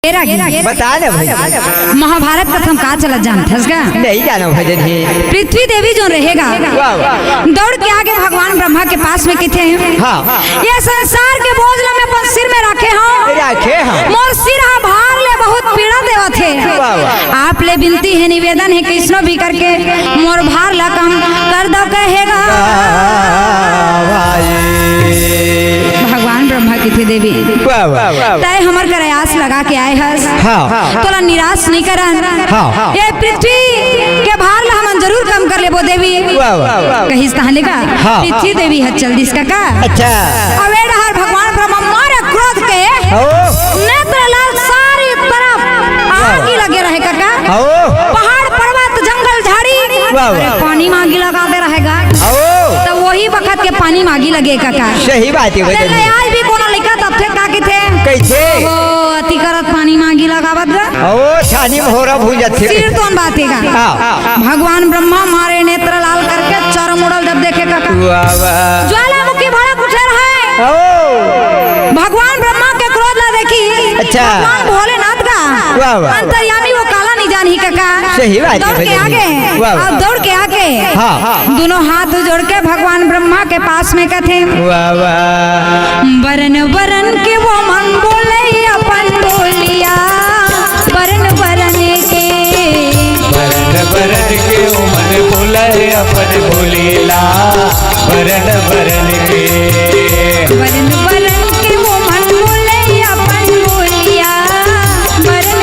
बता ना भाई। महाभारत कथम का चलत जानत हस का? नहीं जाना भजन ही। पृथ्वी देवी जो रहेगा दौड़ के आगे भगवान ब्रह्मा के पास में किथे हैं? हाँ। ये संसार के बोझ ला मैं अपन सिर में रखे हूँ। मोर सिर हा भार ले बहुत पीड़ा देवत है। आप ले विनती है, निवेदन है, कृष्ण भी करके मोर भार ला कम कर दो कहेगा। भगवान ब्रह्मा की थी देवी तय हमर प्रयास लगा के आए हस। तोला निराश नहीं करन। ये पृथ्वी के भार ला हम जरूर कम कर लेबो देवी। कहिस कहानी का पृथ्वी देवी है चल दिस का। अच्छा अवे हर भगवान ब्रह्मा मारे क्रोध के नेत्र लाल सारी तरफ आग लगे रहे काका। पहाड़ पर्वत जंगल झाड़ी पानी मांगी लगाते रहेगा। तो वही वक्त के पानी मांगी लगे काका। सही बात है भजन ही। आज भी कोनो लइका तब थे का के थे कैसे ओ अति करत पानी मांगी लगावत गा। ओ छानी में होरा भूंजत थे। सिर तोन बात है का। भगवान ब्रह्मा मारे नेत्र लाल करके चारों मुड़ल जब देखे काका ज्वालामुखी भड़क उठे रहे। भगवान ब्रह्मा के क्रोध ला देखी। अच्छा भगवान भोलेनाथ का अंतर्यामी वो काला नहीं जानी काका। सही बात है दौड़ के आगे अब दौड़ के आगे दोनों हाथ जोड़ के भगवान ब्रह्मा के पास में कथे बरन बरन के वो मन बोले अपन बोलिया। बरन बरन के वो मन बोले अपन बोलीला। बरन बरन के बरन बरन के वो मन बोले अपन बोलिया। बरन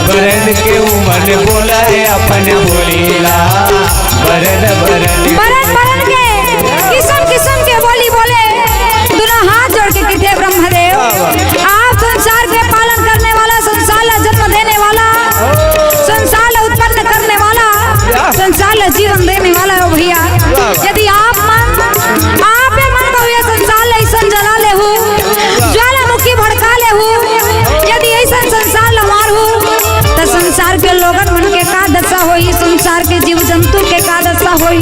बरन के वो मन बोले अपन बोलीला। बरन बरन के किस्म किस्म के बोली बोले दोनों हाथ जोड़ के किथे ब्रह्मदेव आप संसार के पालन करने वाला, संसार ला जन्म देने वाला, संसार ला उत्पन्न करने वाला, संसार ला जीवन देने वाला हो भैया। यदि आप मन को ये संसार ला ऐसा जला ले हो, ज्वालामुखी भड़का ले हो, यदि ऐसा संसार ला मार हो तो संसार के लोगन मन के का दशा होई, संसार के जीव जंतु के का दशा होई।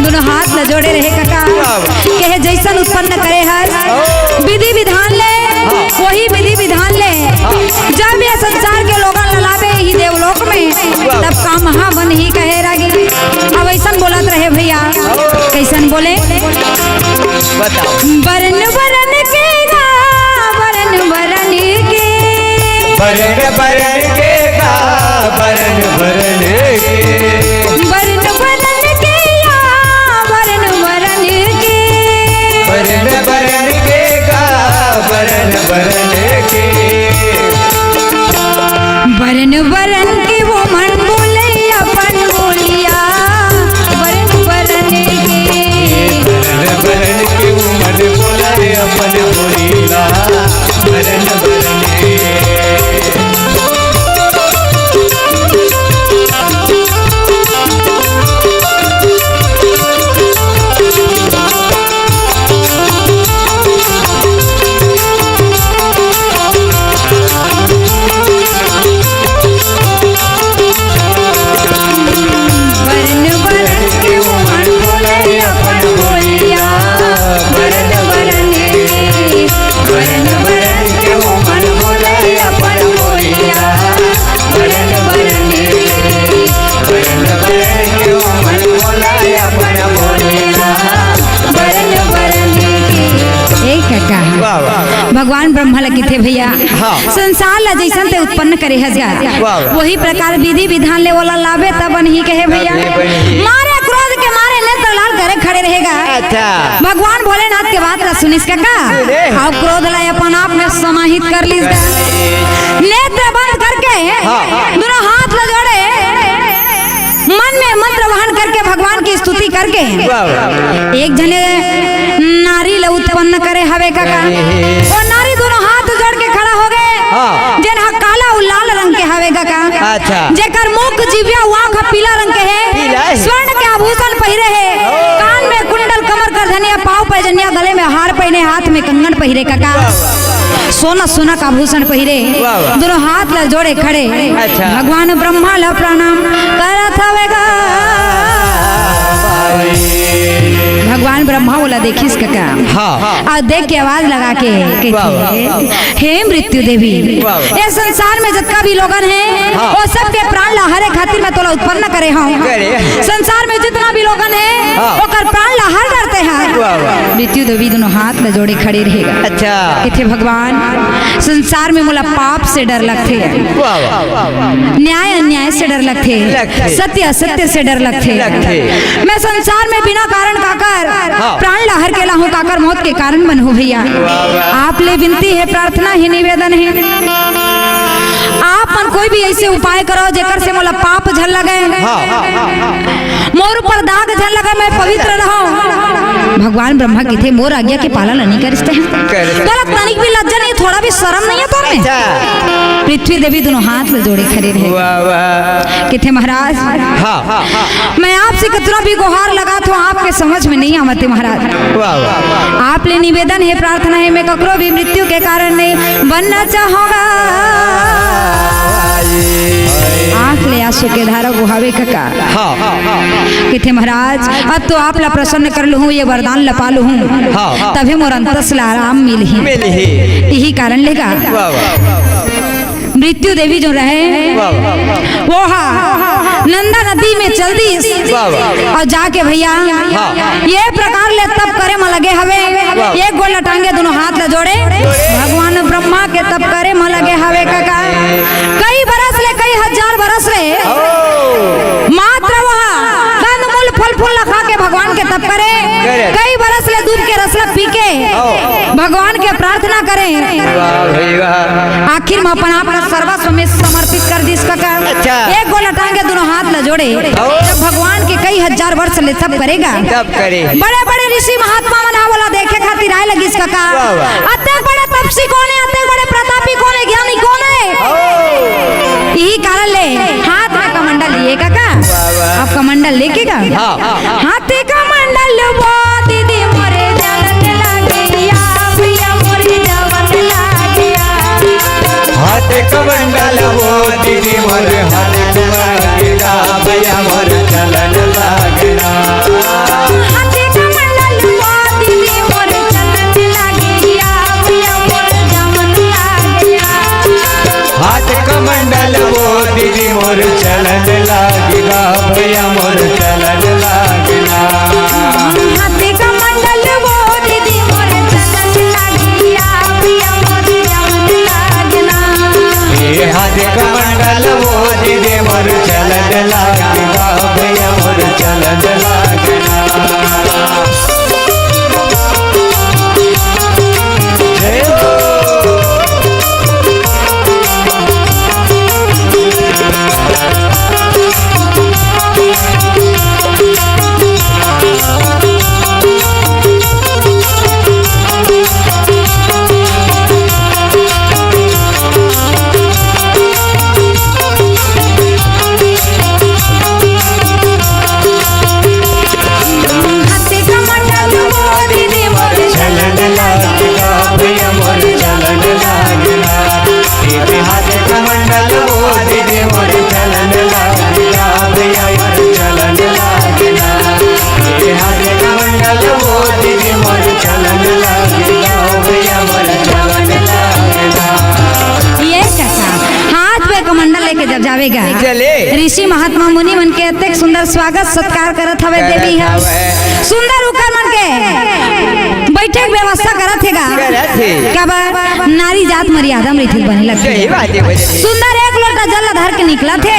दोनों हाथ ल जोड़े रहे काका कहे जैसन उत्पन्न करे हर विधि विधान ले वही विधि विधान ले। जब ये संसार के लोगन ललावे ही देवलोक में तब का महावन ही कहे रागी। अब ऐसन बोलत रहे भैया कैसन बोले बरन बरन के गा बरन बरन के बरन बरन के गा बरन बरन के बरन बरन के या बरन बरन के बरन बरन के गा बरन बरन के बरन बरन के वो मन बोले अपन बोलिया। बरन बरन के बरन के वो मन बोले अपन बोलीला। बरन बरन के भगवान ब्रह्मा लगे थे भैया संसार ला जैसन ते उत्पन्न करे हजार वही प्रकार विधि विधान ले वाला लाभे तब ही कहे भैया। मारे क्रोध के मारे नेत्र लाल करे खड़े रहेगा। भगवान भोलेनाथ के बात ला सुनिस का और क्रोध ला अपन आप में समाहित कर लीस। नेत्र बंद करके दोनों हाथ ला जोड़े मन में मंत्र वहन करके भगवान की स्तुति करके एक जने नारी ले उत्पन्न करे हवे काका। और नारी दोनों हाथ जोड़ के खड़ा हो गए जेना काला और लाल रंग के हवे काका। जेकर मुख जिभ्या आंख पीला रंग के है, स्वर्ण के आभूषण पहिरे है, कान में कुंडल, कमर कर धनिया, पाँव पैजनिया, गले में हार पहने, हाथ में कंगन पहिरे काका। सोना सोना का आभूषण पहिरे दोनों हाथ ला जोड़े खड़े भगवान ब्रह्मा ला प्रणाम करत हवेगा। भगवान भगवान ब्रह्मा बोला देखिस काका हाँ और देख के आवाज लगा के कहते हे मृत्यु देवी ये संसार में जितना भी लोगन है हाँ। वो सब के प्राण लहरे खातिर मैं तोला उत्पन्न करे हूँ करे। संसार में जितना भी लोगन है हाँ। वो कर प्राण लहर करते हैं मृत्यु देवी दोनों हाथ में जोड़े खड़े रहेगा अच्छा कहते भगवान संसार में मोला पाप से डर लगते है न्याय अन्याय से डर लगते सत्य असत्य से डर लगते मैं संसार में बिना कारण काकर हाँ। प्राण लहर के लाहू काकर मौत के कारण बन हो भैया आप ले विनती है प्रार्थना है निवेदन है आप मन कोई भी ऐसे उपाय करो जेकर से मोला पाप झल लगे मोर ऊपर दाग झल लगे मैं पवित्र रहूं भगवान ब्रह्मा कहते मोर आज्ञा के पालन नहीं करते हैं गलत तनिक भी लज्जा नहीं थोड़ा भी शर्म नहीं है तो में पृथ्वी देवी दोनों हाथ में जोड़े खड़े रहे कहते महाराज मैं आपसे कितना भी गुहार लगा तो आपके समझ में नहीं आते महाराज आप ले निवेदन है प्रार्थना है मैं ककरो भी मृत्यु के कारण नहीं बनना चाहूंगा आंख ले आंसू के धारा गुहावे काका कहते महाराज अब तो आप ला प्रसन्न कर लू ये वरदान लपा लू तभी मोर अंतस ला आराम मिल ही यही कारण लेगा मृत्यु देवी जो रहे वो नंदा नदी में चल दी और जाके भैया ये प्रकार ले तब करे म लगे हवे एक गोला टांगे दोनों हाथ ले जोड़े भगवान ब्रह्मा के तब करे म लगे हवे काका कई बरस ले कई हजार बरस ले मात्र वहाँ कंद मूल फल फूल खा के भगवान के तब करे कई बरस ले दूध के रस पी के भगवान के प्रार्थना करे आखिर में अपना अपना सर्वस्व में समर्पित कर दी इसका एक गोला टांगे दोनों हाथ न जोड़े जब भगवान के कई हजार वर्ष ले तब करेगा बड़े बड़े ऋषि महात्मा मना बोला देखे खातिर आए लगी इसका अत्ते बड़े तपसी कौन है अत्ते बड़े प्रतापी कौन है ज्ञानी कौन है यही कारण ले हाथ में कमंडल लिए काका आप कमंडल लेके का हाथ कमंडल वो दीदी मोरे जलन लागे भैया मोरे जवन लागे हाथ कमंडल वो दीदी मोर हाथ लागेगा भैया मोर चलन लागेगा हाथ कमंडल वो दीदी मोरे जलन लागे भैया मोरे जवन लागे हाथ कमंडल वो दीदी मोर चलन लागेगा भैया मोर चलन लागेगा हाथ कमंडल वो दीदी मोरे जलन लागे भैया मोरे जवन लागे हाथ कमंडल वो दीदी मोर चलन लागेगा भैया मोर चलन लागेगा जय हो ऋषि महात्मा मुनि मन के अत्यंत सुंदर स्वागत सत्कार करत हवे देवी है सुंदर उकर मन के बैठक व्यवस्था करत हेगा कब नारी जात मर्यादा में बने लगती सुंदर एक लोटा जल धर के निकला थे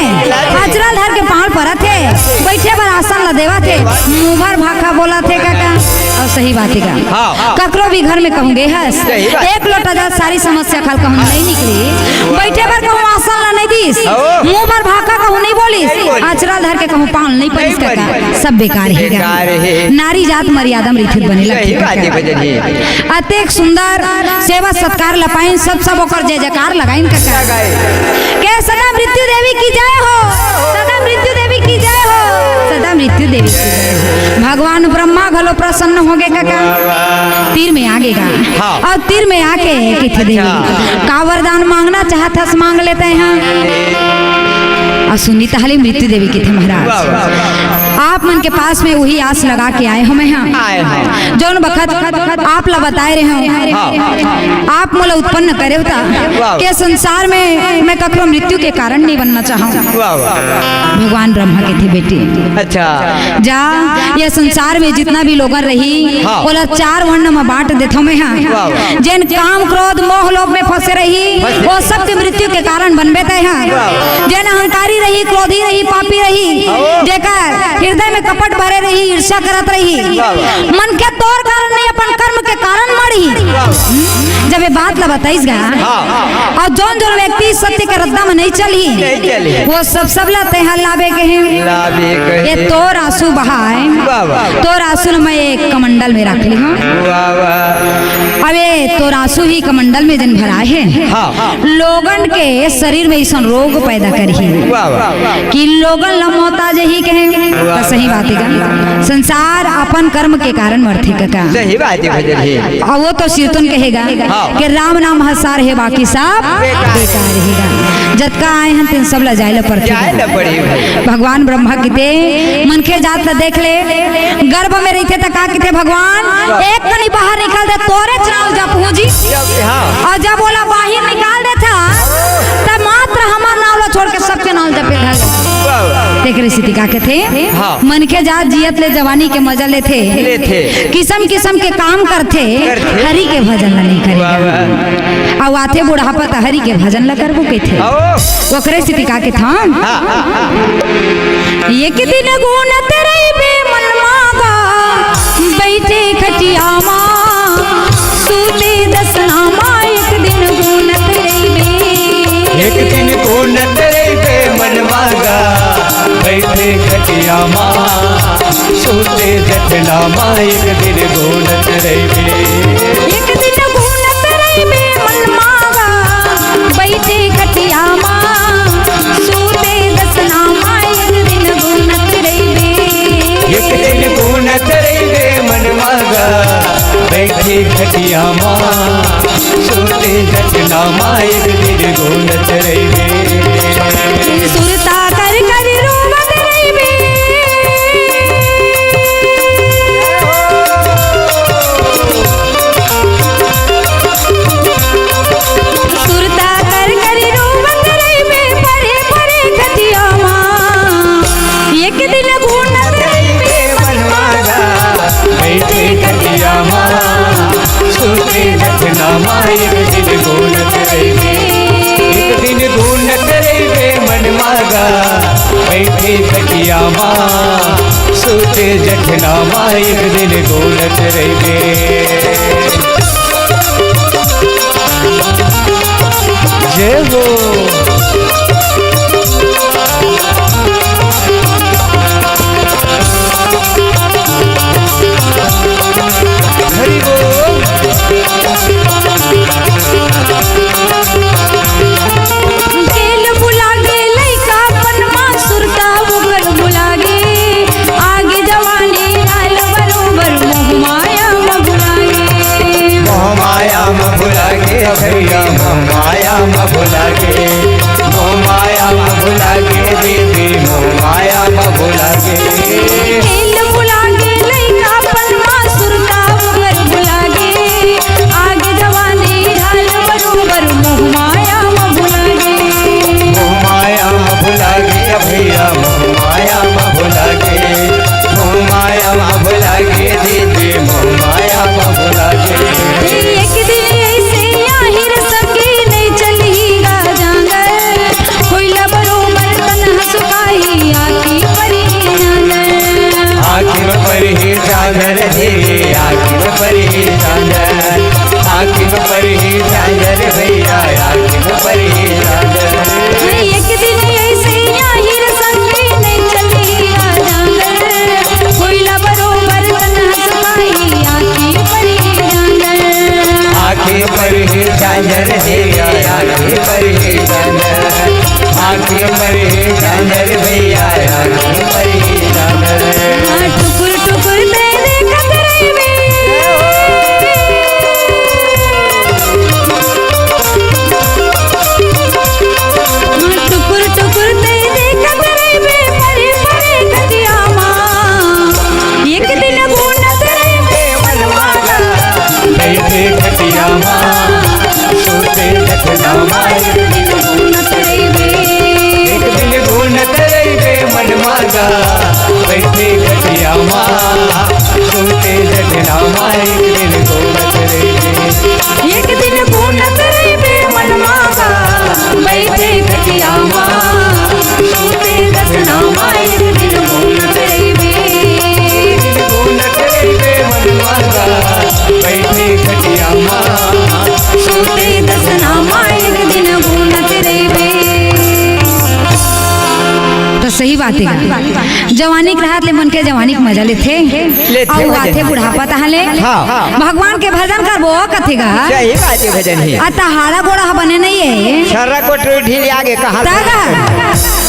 अचरा धर के पहाड़ पर थे बैठे पर आसन ला देवा थे मुंह भर भाखा बोला थे काका और सही बात है ककरो भी घर में कहूँगे हस एक लोटा जल सारी समस्या खाल कहूँ नहीं निकली बैठे पर कहूँ आसन ला नहीं दीस मुंह भर भाखा कहूँ नहीं बोलिस अचरा धर के कहूँ पाल नहीं पड़िस काका सब बेकार है नारी जात मर्यादा में बने लगती अत्यंत सुंदर सेवा सत्कार लपाइन सब ओकर जय जयकार लगाइन काका के सदा मृत्यु देवी की जय हो सदा मृत्यु देवी की जय हो सदा मृत्यु देवी की जय भगवान ब्रह्मा घलो प्रसन्न हो गए काका तीर में आगेगा और तीर में आके किथे देवी का वरदान मांगना चाहत हस मांग लेते हैं और सुनी तहली मृत्यु देवी के थे महाराज। आप मन के पास में वही आस लगा के आए हो मैं यहाँ जौन बखत आप ला बताए रहे हो आप मोला उत्पन्न करे होता के संसार में मैं ककरो मृत्यु के कारण नहीं बनना चाहूँ। भगवान ब्रह्मा के थे बेटी। अच्छा जा ये संसार में जितना भी लोग रही बोला 4 वर्ण में बांट देता मैं यहाँ जिन काम क्रोध मोह लोभ में फंसे रही वो सबके मृत्यु के कारण बनबे थे यहाँ। जिन अहंकारी रही क्रोधी रही पापी रही जेकर हृदय में कपट भरे रही ईर्ष्या करत रही मन के तौर कारण नहीं अपन कर्म के कारण मरी। जब ये बात ला बताइस गा और जौन जौन व्यक्ति सत्य के रद्दा में नहीं चली वो सब लाते हैं लाभे के हैं ये तोर आंसू बहाए तोर आंसू मैं एक कमंडल में रख ली हूँ। अब ये तोर आंसू ही कमंडल में जन भराए हैं लोगन के शरीर में ऐसा रोग पैदा करी कि लोगन लमोता जही कहेंगे तो सही बात है। संसार अपन कर्म के कारण मरथे का सही बात है। और वो तो शीर्तन कहेगा कि राम नाम हसार है बाकी सब बेकार रहेगा। जतका आए हैं तीन सब ला जाए पड़ते भगवान ब्रह्मा किते मन के जात ला देख ले गर्भ में रहते तका किते भगवान एक कनी बाहर निकाल दे तोरे चनाल जा पूजी और जब बोला बाहर निकाल दे था तब मात्र हमार नाम ला छोड़ के सबके नाम जपे देख रही स्थिति का के थे मन के जात जियत ले जवानी के मजा लेते किस्म किस्म के काम करते हरि के भजन ला नहीं करेगा और आते बुढ़ापा तो हरि के भजन ला करबो के थे ओकरे स्थिति का के था एक दिन गुण तेरे बे मन मागा बैठे खटिया मां सूते दसनामा एक दिन गुण तेरे बे मन मागा बैठे खटिया मां सूते दसनामा एक दिन गुण तेरे बे मन मागा बैठे खटिया मां सूते दसनामा एक दिन गुण तेरे बे मन मागा बैठे खटिया मां सूते दसनामा एक दिन गुण तेरे सुरता कर कर रोवत रहिबे सुरता कर कर रोवत रहिबे परे परे खटिया मां एक दिन गुण तेरे मन मागा बैठे खटिया मां सूते दसनामा एक दिन गुण तेरे एक दिन गुण तेरे मन मागा बैठे खटिया मां सूते जठनामा एक दिन गुण तेरे जय हो हरि बोल तेल बुला गे लइका पनमा सुरता उगर बुला गे आगे जवानी लाल बरोबर मोह माया में भुला गे मोह माया में भुला गे भैया मोह माया में भुला गे मोह माया में भुला गे दीदी मोह माया में भुला गे तेल बुला गे लइका पनमा सुरता उगर बुला गे आगे जवानी लाल बरोबर मोह माया में भुला गे मोह माया में भुला गे भैया मोह माया में भुला गे मोह माया में भुला गे दीदी मोह माया में भुला गे एक दिन ऐसे आहिर सके नहीं चलीगा जांगर कोयला बरोबर तन हसुकाई आखी परी जांगर आखिर पर ही जांगर दे आखिर पर ही जांगर आखिर पर ही जांगर भैया आखिर पर ही जांगर एक दिन ऐसे आहिर सके नहीं चलीगा जांगर कोयला बरोबर तन हसुकाई आखी परी जांगर आखिर पर ही जांगर दे आखिर पर ही जांगर आखिर पर ही जांगर भैया आखिर पर ही जांगर टुकुर टुकुर तेरे कतरे में टुकुर टुकुर तेरे एक दिन घूमत रहिबे एक दिन घूमत रहिबे मनमा गा बैठे खटिया माँ सुनते सजना माँ एक दिन घूमत रहिबे एक दिन घूमत रहिबे मनमा गा बैठे खटिया माँ सुनते सजना माँ एक दिन घूमत रहिबे घूमत रहिबे मनमा गा बैठे खटिया माँ सुनते सजना माँ एक दिन घूमत रहिबे। तो सही बात है, जवानी के राहत ले मन के जवानी के मजा लेथे और आथे बुढ़ापा तहले भगवान के भजन करबो कथेगा सही बात है भजन ही आ तहारा गोड़ा बने नहीं है छर्रा को ढील आगे कहा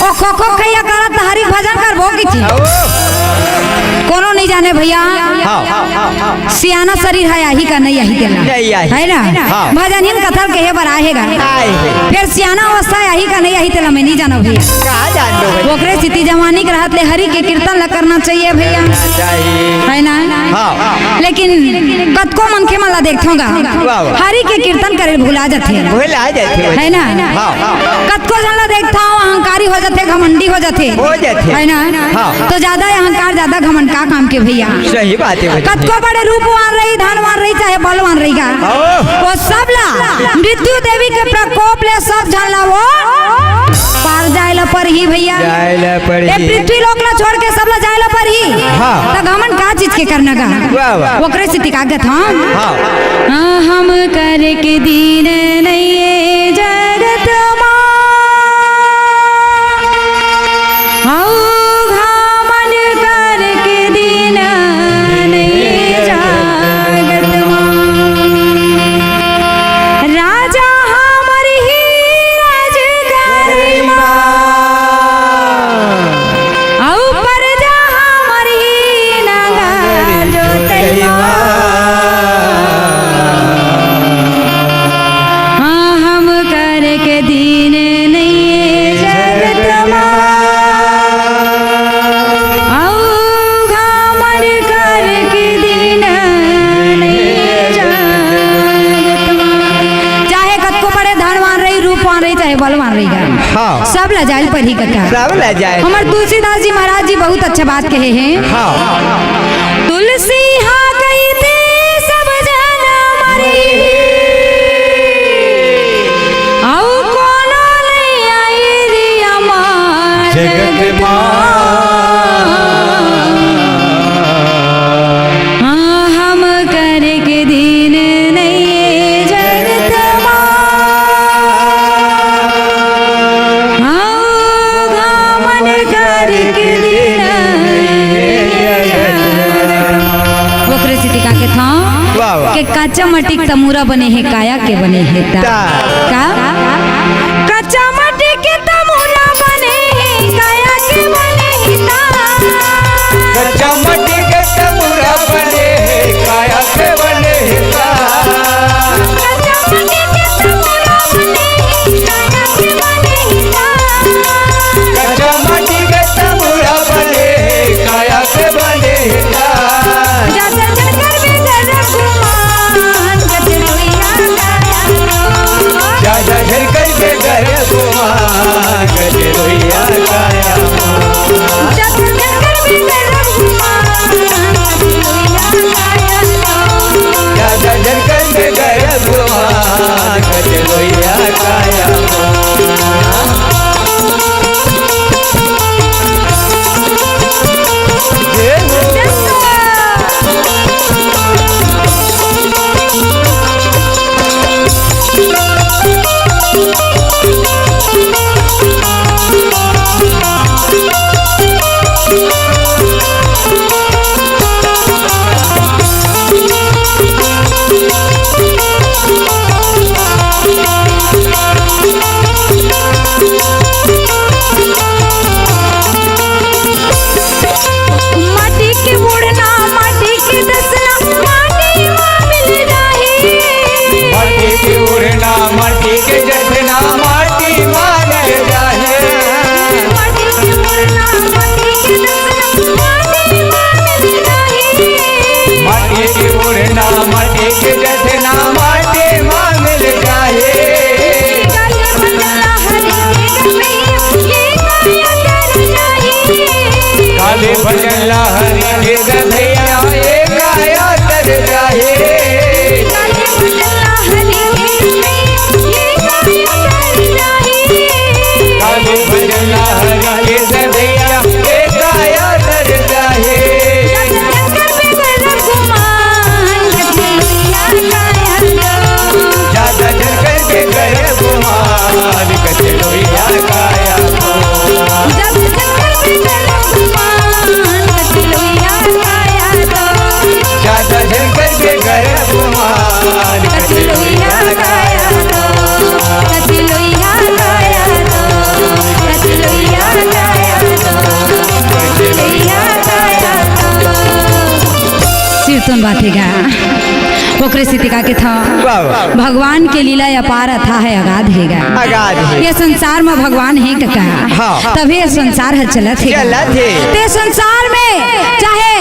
ओ खो खैया करा तहारी भजन करबो किथी कोनो नहीं जाने भैया सियाना शरीर है यही का नहीं यही देला है ना भजन हिन कथल के है बराहेगा फिर सियाना अवस्था यही का नहीं यही तेला मैं नहीं जाना भैया कहा जान लो भाई ओकरे स्थिति जवानी के रहत ले हरि के कीर्तन ला करना चाहिए भैया है ना लेकिन कतको मनखे मन ला देखथोगा हरि के कीर्तन करे भुला जाथे भुला जाथे है ना कतको जन ला देखता हूं अहंकारी हो जाते घमंडी हो जाते है ना तो ज्यादा अहंकार ज्यादा घमंड का काम के भैया सही बात है कतको बड़े रूपवान रही धनवान रही चाहे बलवान रही का वो सब ला मृत्यु देवी के प्रकोप ले सब जन ला वो पार जायला पर ही भैया जायला पर ही पृथ्वी लोक ला छोड़ के सब ला जायला पर ही तो घमंड का चीज के करना का ओकरे से तिकागत हम करे के दीन नहीं जगत सब लजाइल पर ही कथा सब लजाइल हमार तुलसीदास जी महाराज जी बहुत अच्छा बात कहे हैं तुलसी हाँ गई थे सब जन मरी आओ कोनो नहीं आई री अमार जगत हाँ हम करे के दिन नहीं जगत के कच्चा मट्टी तमूरा बने है काया के बने है का कच्चा मट्टी के तमूरा बने है काया के बने है कच्चा मट्टी के तमूरा बने है काया के बने है कच्चा मट्टी के तमूरा बने है काया के बने है कच्चा मट्टी के तमूरा बने है काया के बने है जा जा कचलोइया काया तो जब शंकर बिगड़े गुमान कचलोइया काया तो ज्यादा शंकर के घर गुमान कचलोइया काया तो कचलोइया काया तो कचलोइया काया तो कचलोइया काया तो कीर्तन बातेगा ओकरे सितिका के था भगवान के लीला अपार था है अगाध हैगा अगाध है ये संसार में भगवान है का हाँ। तभी ये संसार है चलत है चलत है। ते संसार में चाहे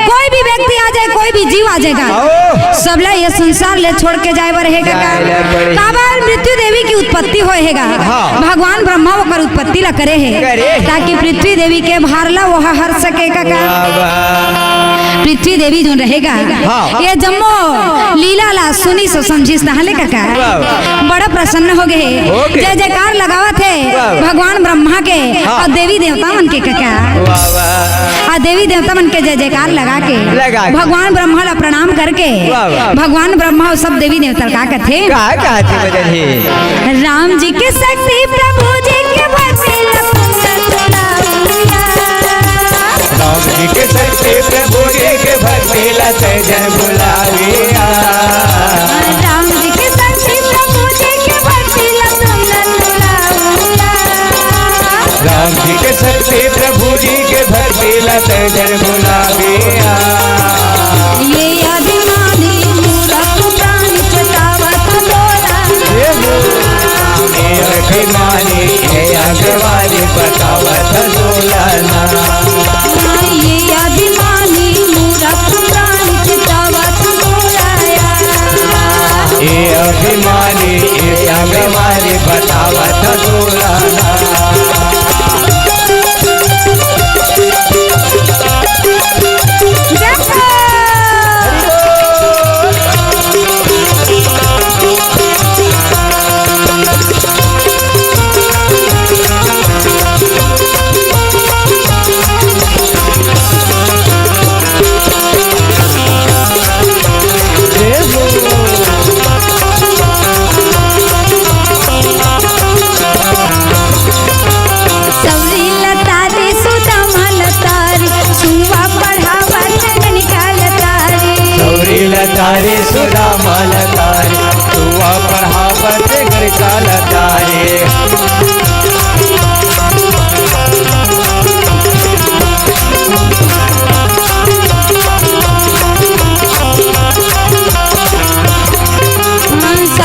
कोई भी व्यक्ति आ जाए कोई भी जीव आ जाएगा आओ। सबला ये संसार ले छोड़ के जाए रहेगा जाए पड़े। काबर मृत्यु देवी की उत्पत्ति होएगा हाँ। भगवान ब्रह्मा ओकर उत्पत्ति ला करे है करे। ताकि पृथ्वी देवी के भारला वह हर सके का पृथ्वी देवी जो रहेगा हाँ। ये जम्मो लीला ला सुनी सो समझी नहले का बड़ा प्रसन्न हो गए ओके। जय जयकार लगावा थे भगवान ब्रह्मा के हाँ। और देवी देवता मन के और देवी देवता मन के जय जयकार लगा के भगवान ब्रह्मा ला प्रणाम करके भगवान ब्रह्मा और सब देवी देवता का कथे का कहते बदल है राम जी के शक्ति प्रभु जी के भक्ति राम जी के शक्ति प्रभु जी के भक्ति लते जन बुलाविया राम जी के शक्ति प्रभु जी के भक्ति राम जी के शक्ति प्रभु जी के भक्ति लते जन बुलाविया ये अभिमानी मूरख प्राणी चतावत लोला ये अभिमानी ये अगवानी बतावत सोलना ये अभिमानी मूरख प्राणी चतावत लोलाया ये अभिमानी ये अगवानी बतावत सोलना तारे सुधा माल तारे तुआ पढ़ावत घर काल तारे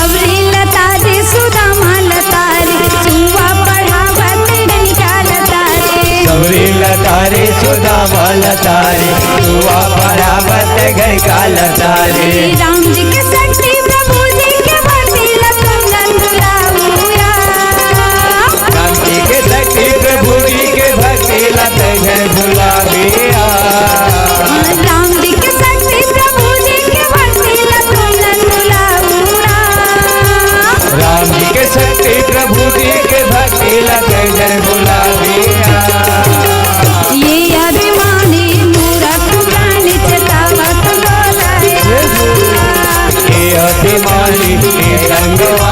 सबरी लता दे सुधा माल तारे तुआ पढ़ावत घर काल तारे सबरी लतारे सुधा माल तारे तुआ पढ़ावत घर काल तारे राम जी के शक्ति प्रभु जी के भक्ति लतुंगन बुलाऊया राम जी के शक्ति प्रभु जी के भक्ति लत घर बुलाविया राम जी के शक्ति प्रभु जी के भक्ति लतुंगन बुलाऊया राम जी के शक्ति प्रभु जी के भक्ति लत घर बुलाविया ये अभिमानी मूरख प्राणी चतावत लोलाया ये अभिमानी ये संगवा